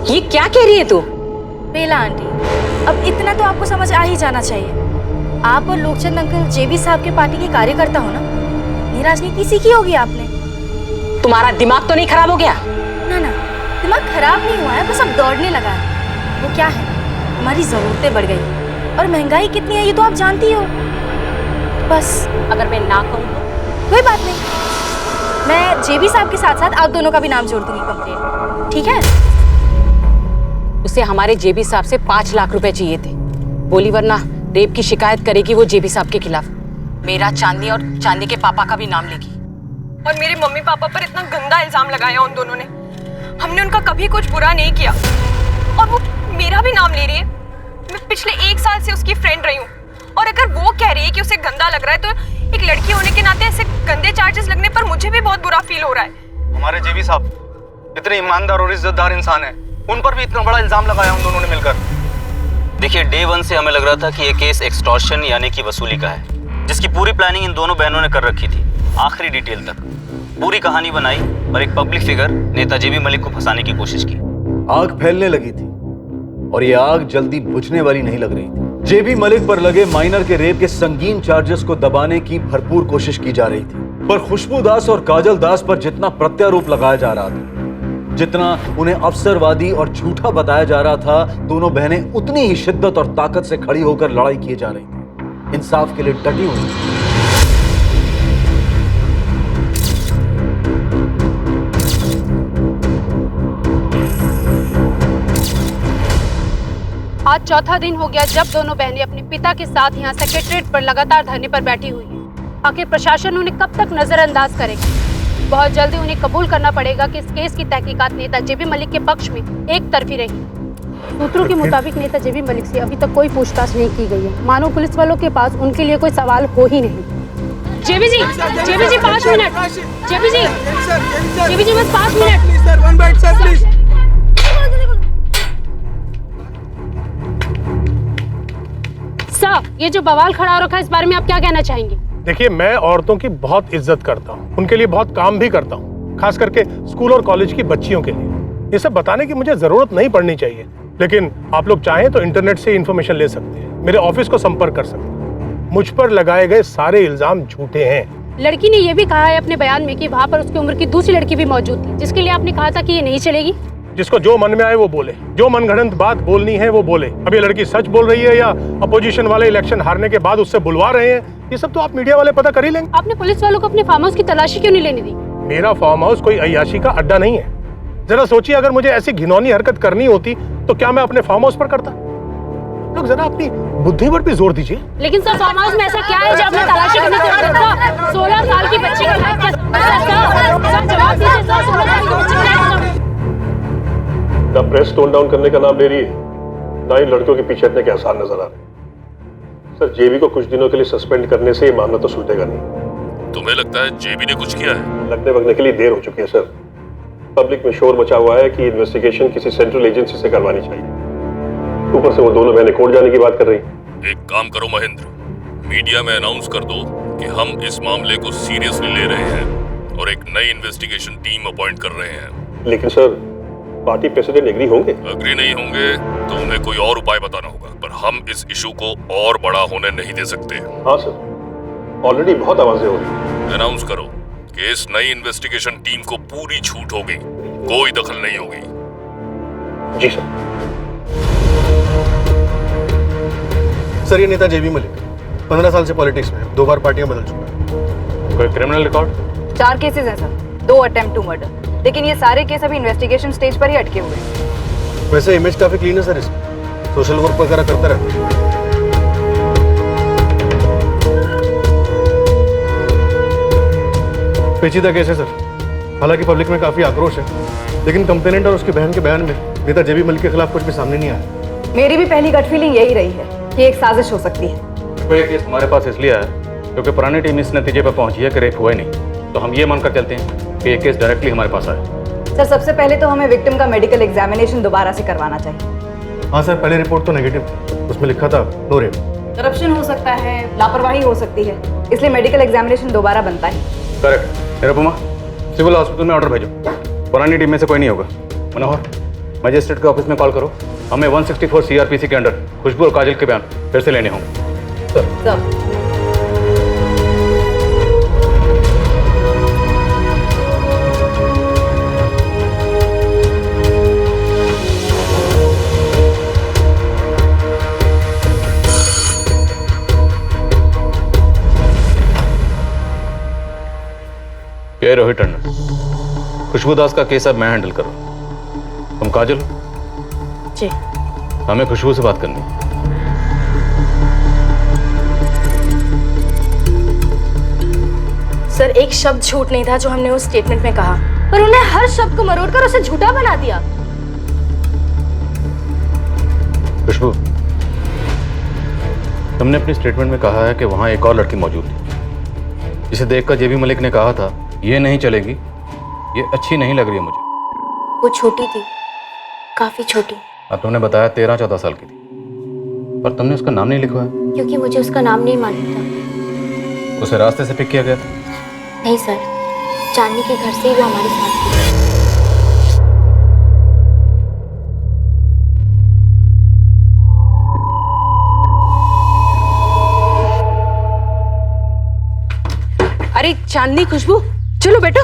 ये क्या कह रही है तू? बेला आंटी, अब इतना तो आपको समझ आ ही जाना चाहिए। आप और लोकचंद अंकल जेबी साहब के पार्टी के कार्यकर्ता हो ना। ये राजनीति सीखी होगी आपने। तुम्हारा दिमाग तो नहीं खराब हो गया? ना ना, दिमाग खराब नहीं हुआ है, बस अब दौड़ने लगा है। वो क्या है, हमारी जरूरतें बढ़ गई और महंगाई कितनी है ये तो आप जानती हो। बस अगर मैं ना कहूँ तो? कोई बात नहीं, मैं जेबी साहब के साथ साथ आप दोनों का भी नाम जोड़ दूंगी कंप्लेंट, ठीक है? उसे हमारे जेबी साहब से 5 लाख रुपए चाहिए थे। बोली वरना रेप की शिकायत करेगी वो जेबी साहब के खिलाफ। मेरा, चांदनी और चांदनी के पापा का भी नाम लेगी। और मेरे मम्मी पापा पर इतना गंदा इल्जाम लगाया उन दोनों ने। हमने उनका कभी कुछ बुरा नहीं किया और वो मेरा भी नाम ले रही है। मैं पिछले 1 साल से उसकी फ्रेंड रही हूँ और अगर वो कह रही है कि उसे गंदा लग रहा है तो एक लड़की होने के नाते ऐसे गंदे चार्जेस लगने पर मुझे भी बहुत बुरा फील हो रहा है। हमारे जेबी साहब इतने ईमानदार और इज्जतदार इंसान हैं, उन पर भी इतना बड़ा इल्जाम लगाया उन दोनों ने मिलकर। देखिए, डे 1 से हमें लग रहा था कि ये केस एक्सटॉर्शन यानी कि वसूली का है, जिसकी पूरी प्लानिंग इन दोनों बहनों ने कर रखी थी, आखिरी डिटेल तक पूरी कहानी बनाई और एक पब्लिक फिगर नेता जेबी मलिक को फंसाने की कोशिश की। आग फैलने लगी थी और ये आग जल्दी बुझने वाली नहीं लग रही थी। जेबी मलिक पर लगे माइनर के रेप के संगीन चार्जेस को दबाने की भरपूर कोशिश की जा रही थी, पर खुशबू दास और काजल दास पर जितना प्रत्यारोप लगाया जा रहा था, जितना उन्हें अवसरवादी और झूठा बताया जा रहा था, दोनों बहनें उतनी ही शिद्दत और ताकत से खड़ी होकर लड़ाई किए जा रही थी, इंसाफ के लिए डटी हुई थी। आज चौथा दिन हो गया जब दोनों बहनें अपने पिता के साथ यहाँ सेक्रेटरीट पर लगातार धरने पर बैठी हुई हैं। आखिर प्रशासन उन्हें कब तक नजरअंदाज करेगा? बहुत जल्दी उन्हें कबूल करना पड़ेगा कि इस केस की तहकीकात नेता जेबी मलिक के पक्ष में एक तरफी रही। सूत्रों के मुताबिक नेता जेबी मलिक से अभी तक कोई पूछताछ नहीं की गई है। मानो पुलिस वालों के पास उनके लिए कोई सवाल हो ही नहीं। जेबी जी 5 मिनट। जेबी जी बस 5 मिनट। सर, ये जो बवाल खड़ा हो रखा है, इस बारे में आप क्या कहना चाहेंगे? देखिए, मैं औरतों की बहुत इज्जत करता हूँ, उनके लिए बहुत काम भी करता हूँ, खास करके स्कूल और कॉलेज की बच्चियों के लिए। ये सब बताने की मुझे जरूरत नहीं पड़नी चाहिए, लेकिन आप लोग चाहें तो इंटरनेट से इंफॉर्मेशन ले सकते हैं, मेरे ऑफिस को संपर्क कर सकते हैं। मुझ पर लगाए गए सारे इल्जाम झूठे हैं। लड़की ने यह भी कहा है अपने बयान में कि वहाँ पर उसकी उम्र की दूसरी लड़की भी मौजूद थी, जिसके लिए आपने कहा था कि ये नहीं चलेगी। जिसको जो मन में आए वो बोले, जो मनगढ़ंत बात बोलनी है वो बोले। अब ये लड़की सच बोल रही है या अपोजिशन वाले इलेक्शन हारने के बाद उससे बुलवा रहे हैं, ये सब तो आप मीडिया वाले पता कर ही लेंगे। आपने पुलिस वालों को अपने फार्म हाउस की तलाशी क्यों नहीं लेने दी? मेरा फार्म हाउस कोई अय्याशी का अड्डा नहीं है। जरा सोचिए, अगर मुझे ऐसी घिनौनी हरकत करनी होती तो क्या मैं अपने फार्म हाउस पर करता? लोग जरा अपनी बुद्धि पर भी जोर दीजिए। लेकिन सर, फार्म हाउस में ऐसा क्या है जो आपने तलाशी करने से रोका था? 16 साल की बच्ची का लाइफ कैसे? सर जवाब दीजिए सर, 16 साल की बच्ची का ना प्रेस टोन डाउन करने का नाम ले रही है, ना ही लड़कियों के पीछे इतने के आसार नजर आ रहे हैं। सर, जेबी को कुछ दिनों के लिए सस्पेंड करने से ये मामला तो सुलझेगा नहीं। तुम्हें लगता है जेबी ने कुछ किया है? लगने वगने के लिए देर हो चुकी है सर। पब्लिक में शोर मचा हुआ है कि इन्वेस्टिगेशन किसी सेंट्रल एजेंसी से करवानी चाहिए। ऊपर से वो दोनों बहनें कोर्ट जाने की बात कर रही। एक काम करो महेंद्र, मीडिया में अनाउंस कर दो कि हम इस मामले को सीरियसली ले रहे हैं और एक नई इन्वेस्टिगेशन टीम अपॉइंट कर रहे हैं। लेकिन सर, पार्टी प्रेसिडेंट एग्री होंगे? अग्री नहीं होंगे तो उन्हें कोई और उपाय बताना होगा, पर हम इस इशू को और बड़ा होने नहीं दे सकते। हाँ सर, ऑलरेडी बहुत आवाजें हो रही। अनाउंस करो कि इस नई इन्वेस्टिगेशन टीम को पूरी छूट होगी, कोई दखल नहीं होगी। जी सर। सर, ये नेता जेबी मलिक 15 साल से पॉलिटिक्स में, 2 बार पार्टियां बदल चुका है। कोई क्रिमिनल रिकॉर्ड? 4 केसेस हैं सर, 2 अटेम्प्ट टू मर्डर, लेकिन ये सारे केस अभी इन्वेस्टिगेशन स्टेज पर ही अटके हुए हैं। वैसे इमेज काफी क्लीन है सर इसकी, सोशल वर्क वगैरह करता रहता है। पेचीदा केस है सर, हालांकि पब्लिक में काफी आक्रोश है, लेकिन कंप्लेनेंट और उसकी बहन के बयान में नेता जेबी मलिक के खिलाफ कुछ भी सामने नहीं आया। मेरी भी पहली गट फीलिंग यही रही है कि एक साजिश हो सकती है। तो ये केस हमारे पास इसलिए आया क्योंकि पुरानी टीम इस नतीजे पर पहुंची है कि रेप हुआ ही नहीं, तो हम ये मानकर चलते हैं कि ये केस डायरेक्टली हमारे पास आया। सर, सबसे पहले तो हमें विक्टिम का मेडिकल एग्जामिनेशन दोबारा से करवाना चाहिए। हाँ सर, पहले रिपोर्ट तो नेगेटिव, उसमें लिखा था नो रेप। करप्शन हो सकता है, लापरवाही हो सकती है, इसलिए मेडिकल एग्जामिनेशन दोबारा बनता है। करेक्ट। निरुपमा, सिविल हॉस्पिटल में ऑर्डर भेजो, पुरानी टीम में से कोई नहीं होगा। मनोहर, मजिस्ट्रेट के ऑफिस में कॉल करो, हमें 164 सीआरपीसी के अंडर खुशबू और काजल के बयान फिर से लेने होंगे। सर। क्या रोहित टंडन, खुशबू दास का केस अब मैं हैंडल करूं। तुम काजल? जी। हमें खुशबू से बात करनी है। सर, एक शब्द झूठ नहीं था जो हमने उस स्टेटमेंट में कहा, पर उन्हें हर शब्द को मरोड़कर उसे झूठा बना दिया। खुशबू, तुमने अपनी स्टेटमेंट में कहा है कि वहां एक और लड़की मौजूद थी, जिसे देखकर जेबी मलिक ने कहा था ये नहीं चलेगी, ये अच्छी नहीं लग रही है मुझे। वो छोटी थी, काफी छोटी। अब तुमने बताया 13-14 साल की थी, पर तुमने उसका नाम नहीं लिखवाया। क्योंकि मुझे उसका नाम नहीं मालूम था। उसे रास्ते से पिक किया गया था? नहीं सर, चांदनी के घर से ही वो हमारे साथ थी। अरे चांदनी, खुशबू, चलो बेटा।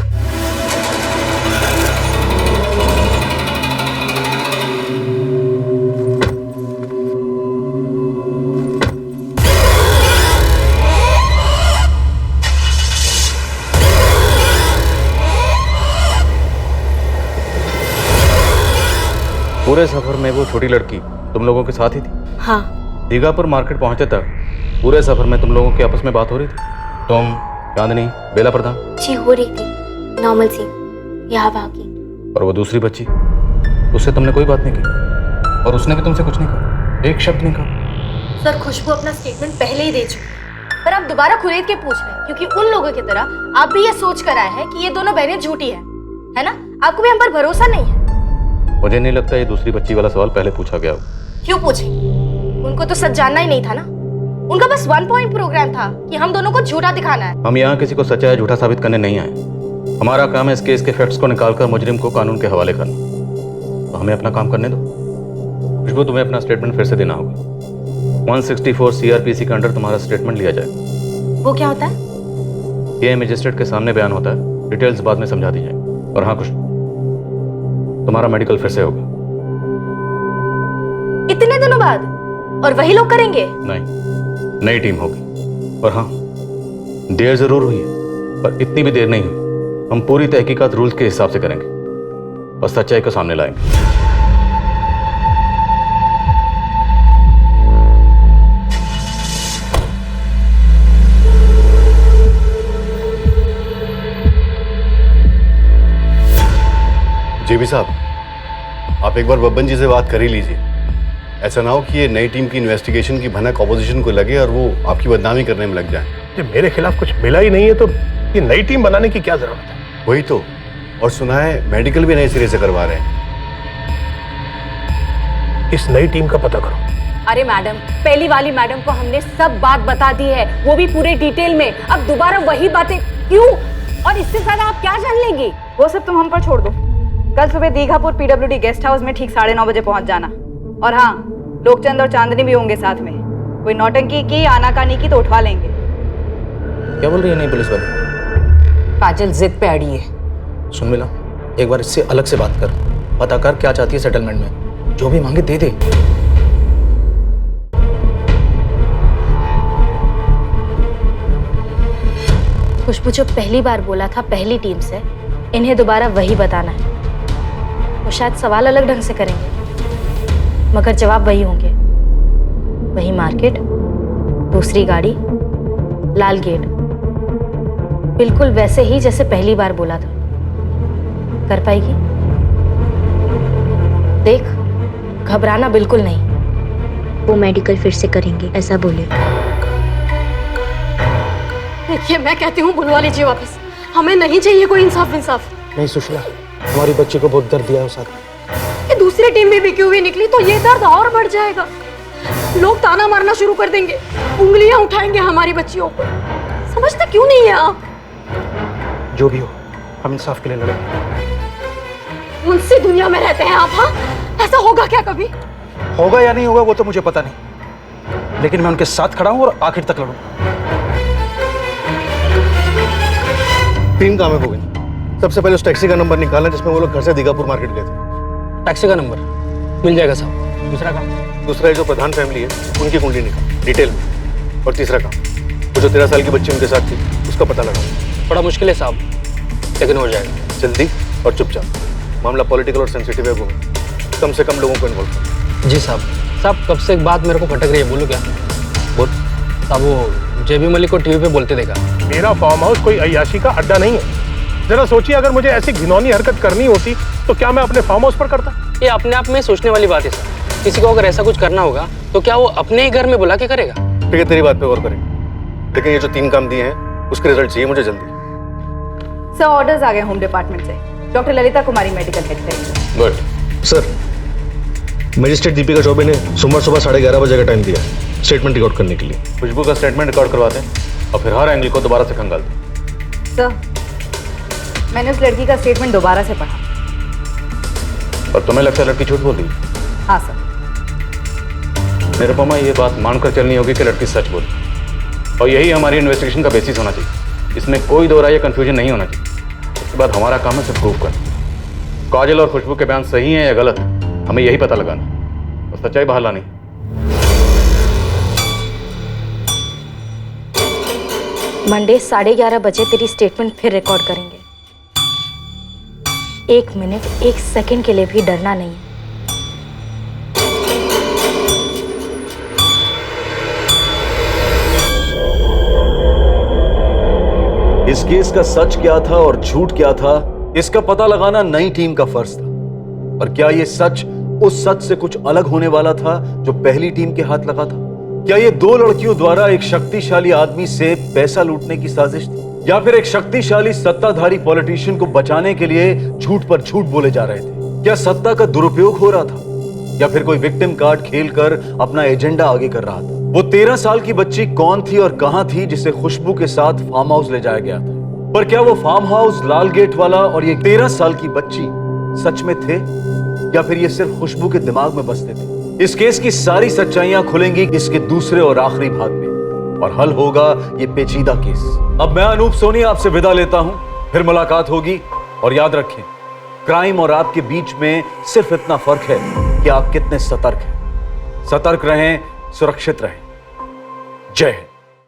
पूरे सफर में वो छोटी लड़की तुम लोगों के साथ ही थी? हाँ। दीघापुर मार्केट पहुंचे तक पूरे सफर में तुम लोगों की आपस में बात हो रही थी? तुम, चांदनी, बेला प्रधान? जी हो रही थी, नॉर्मल सी, यहाँ भागी। और वो दूसरी बच्ची, उससे तुमने कोई बात नहीं की और उसने भी तुमसे कुछ नहीं कहा, एक शब्द नहीं कहा? सर, खुशबू अपना स्टेटमेंट पहले ही दे चुकी है, पर आप दोबारा खुरेद के पूछ रहे हैं क्योंकि उन लोगों की तरह आप भी ये सोच कर आए हैं कि ये दोनों बहनें झूठी है ना? आपको भी हम पर भरोसा नहीं है। मुझे नहीं लगता ये दूसरी बच्ची वाला सवाल पहले पूछा गया हो। क्यों पूछेंगे? उनको तो सच जानना ही नहीं था ना। उनका बस 1 पॉइंट प्रोग्राम था कि हम दोनों को झूठा दिखाना है। हम यहाँ किसी को सच्चा या झूठा साबित करने नहीं आए। हमारा काम है इस केस के फैक्ट्स को निकालकर मुजरिम को कानून के हवाले करना। तो हमें अपना काम करने दो। खुशबू, तुम्हें अपना स्टेटमेंट फिर से देना होगा। 164 सीआरपीसी के अंडर तुम्हारा स्टेटमेंट लिया जाएगा। वो क्या होता है? ये मजिस्ट्रेट के सामने बयान होता है, डिटेल्स बाद में समझा दी जाएगी। और हाँ, कुछ तुम्हारा मेडिकल फिर से होगा। इतने दिनों बाद? और वही लोग करेंगे? नहीं, नई टीम होगी। और हाँ, देर जरूर हुई है, पर इतनी भी देर नहीं हुई। हम पूरी तहकीकात रूल्स के हिसाब से करेंगे और सच्चाई को सामने लाएंगे। जेबी साहब, आप एक बार बब्बन जी से बात कर ही लीजिए। ऐसा ना हो कि ये नई टीम की इन्वेस्टिगेशन की भनक ऑपोजिशन को लगे और वो आपकी बदनामी करने में लग जाए। जब मेरे खिलाफ कुछ मिला ही नहीं है तो ये नई टीम बनाने की क्या जरूरत है? वही तो, और सुना है मेडिकल भी नए सिरे से करवा रहे हैं। इस नई टीम का पता करो। अरे मैडम, पहली वाली मैडम को हमने सब बात बता दी है, वो भी पूरे डिटेल में। अब दोबारा वही बातें क्यों? और इससे ज्यादा आप क्या जान लेंगी? वो सब तुम हम पर छोड़ दो। कल सुबह दीघापुर PWD गेस्ट हाउस में ठीक 9:30 बजे पहुंच जाना। और हाँ, लोकचंद और चांदनी भी होंगे साथ में। कोई नौटंकी की, आनाकानी की तो उठवा लेंगे। क्या बोल रही है नई पुलिस वाली? काजल जिद पे अड़ी है। सुन मिला, एक बार इससे अलग से बात कर, पता कर क्या चाहती है सेटलमेंट में। जो भी मांगे दे दे। खुशबू जो पहली बार बोला था पहली टीम से, इन्हें दोबारा वही बताना है। वो शायद सवाल अलग ढंग से करेंगे, मगर जवाब वही होंगे। वही मार्केट, दूसरी गाड़ी, लाल गेट, बिल्कुल वैसे ही जैसे पहली बार बोला था। कर पाएगी? देख, घबराना बिल्कुल नहीं। वो मेडिकल फिर से करेंगे, ऐसा बोले। देखिए, मैं कहती हूँ बुलवा लीजिए वापस। हमें नहीं चाहिए कोई इंसाफ इंसाफ। नहीं सुशीला, हमारी बच्ची को बहुत दर्द दिया है उस आदमी। ये दूसरी टीम भी बिकी हुई निकली तो ये दर्द और बढ़ जाएगा। लोग ताना मारना शुरू कर देंगे, उंगलियां उठाएंगे हमारी बच्चियों पर। समझते क्यों नहीं है आप? जो भी हो, हम इंसाफ के लिए लड़ेंगे। उनसी दुनिया में रहते हैं आप। हाँ, ऐसा होगा क्या कभी? होगा या नहीं होगा वो तो मुझे पता नहीं, लेकिन मैं उनके साथ खड़ा हूं और आखिर तक लड़ूंगा। तीन कामें हो गई। सबसे पहले उस टैक्सी का नंबर निकालना जिसमें वो लोग घर से दीघापुर मार्केट गए थे। टैक्सी का नंबर मिल जाएगा साहब। दूसरा काम? दूसरा जो प्रधान फैमिली है उनकी कुंडली निकाल डिटेल में। और तीसरा काम, वो जो 13 साल की बच्ची उनके साथ थी उसका पता लगाओ। बड़ा मुश्किल है साहब, लेकिन हो जाएगा। जल्दी और चुपचाप। मामला पॉलिटिकल और सेंसिटिव है, कम से कम लोगों को इन्वॉल्व करो। जी साहब। साहब, कब से एक बात मेरे को खटक रही है, बोलो क्या? बोल। साहब, वो जेबी मलिक को टीवी पे बोलते देखा। मेरा फार्म हाउस कोई अय्याशी का अड्डा नहीं है। जरा सोचिए, अगर मुझे ऐसी घिनौनी हरकत करनी होती तो क्या मैं अपने फार्म हाउस पर करता? ये अपने आप में सोचने वाली बात है सर। किसी को अगर ऐसा कुछ करना होगा तो क्या वो अपने ही घर में बुला के करेगा? ठीक है, तेरी बात पे गौर करेंगे, लेकिन ये जो 3 काम दिए हैं उसके रिजल्ट चाहिए मुझे जल्दी। सर, ऑर्डर्स आ गए होम डिपार्टमेंट से। डॉक्टर ललिता कुमारी मेडिकल हेड करेंगे। Good sir. Magistrate Deepika Choubey ने सोमवार सुबह 11:30 बजे का टाइम दिया स्टेटमेंट रिकॉर्ड करने के लिए। खुशबू का स्टेटमेंट रिकॉर्ड करवाते हैं और फिर हर एंगल को दोबारा से खंगालते हैं। सर, मैंने उस लड़की का स्टेटमेंट दोबारा से पढ़ा। और तुम्हें लगता है लड़की झूठ बोल रही? हाँ सर। निरुपमा, ये बात मानकर चलनी होगी कि लड़की सच बोली, और यही हमारी इन्वेस्टिगेशन का बेसिस होना चाहिए। इसमें कोई दो राय या कंफ्यूजन नहीं होना चाहिए। उसके बाद हमारा काम है सिर्फ प्रूव करना। काजल और खुशबू के बयान सही है या गलत, हमें यही पता लगाना और सच्चाई बाहर लानी। मंडे 11:30 बजे तेरी स्टेटमेंट फिर रिकॉर्ड करेंगे। 1 मिनट 1 सेकंड के लिए भी डरना नहीं। इस केस का सच क्या था और झूठ क्या था, इसका पता लगाना नई टीम का फर्ज था। और क्या यह सच उस सच से कुछ अलग होने वाला था जो पहली टीम के हाथ लगा था? क्या ये 2 लड़कियों द्वारा एक शक्तिशाली आदमी से पैसा लूटने की साजिश थी, या फिर एक शक्तिशाली सत्ताधारी पॉलिटिशियन को बचाने के लिए झूठ पर झूठ बोले जा रहे थे? क्या सत्ता का दुरुपयोग हो रहा था, या फिर कोई विक्टिम कार्ड खेलकर अपना एजेंडा आगे कर रहा था? वो 13 साल की बच्ची कौन थी और कहां थी जिसे खुशबू के साथ फार्म हाउस ले जाया गया था? पर क्या वो फार्म हाउस, लाल गेट वाला और ये 13 साल की बच्ची सच में थे, या फिर ये सिर्फ खुशबू के दिमाग में बसते थे? इस केस की सारी सच्चाइयां खुलेंगी इसके दूसरे और आखिरी भाग में। और हल होगा ये पेचीदा केस। अब मैं अनूप सोनी आपसे विदा लेता हूं, फिर मुलाकात होगी। और याद रखें, क्राइम और आपके बीच में सिर्फ इतना फर्क है कि आप कितने सतर्क हैं। सतर्क रहें, सुरक्षित रहें। जय हिंद।